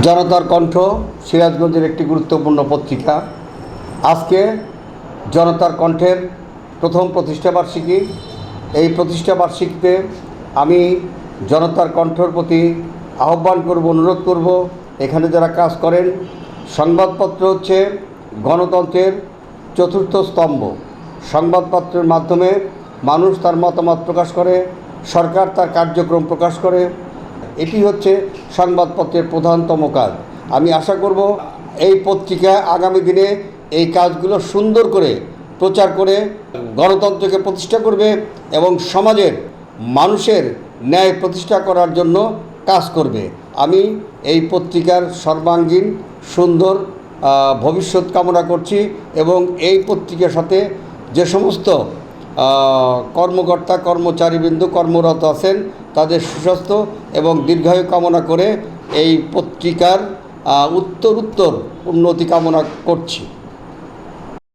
জনতার কণ্ঠ সিরাজগঞ্জের একটি গুরুত্বপূর্ণ পত্রিকা। আজকে জনতার কণ্ঠের প্রথম প্রতিষ্ঠাবার্ষিকী। এই প্রতিষ্ঠাবার্ষিকীতে আমি জনতার কণ্ঠের প্রতি আহ্বান করব, অনুরোধ করব, এখানে যারা কাজ করেন, সংবাদপত্র হচ্ছে গণতন্ত্রের চতুর্থ স্তম্ভ। সংবাদপত্রের মাধ্যমে মানুষ তার মতামত প্রকাশ করে, সরকার তার কার্যক্রম প্রকাশ করে। এটি হচ্ছে সংবাদপত্রের প্রধানতম কাজ। আমি আশা করব এই পত্রিকা আগামী দিনে এই কাজগুলো সুন্দর করে প্রচার করে গণতন্ত্রকে প্রতিষ্ঠা করবে এবং সমাজের মানুষের ন্যায় প্রতিষ্ঠা করার জন্য কাজ করবে। আমি এই পত্রিকার সর্বাঙ্গীন সুন্দর ভবিষ্যৎ কামনা করছি এবং এই পত্রিকার সাথে যে সমস্ত কর্মকর্তা কর্মচারীবৃন্দ কর্মরত আছেন তাদের সুস্বাস্থ্য এবং দীর্ঘায়ু কামনা করে এই পত্রিকার উত্তরোত্তর উন্নতি কামনা করছি।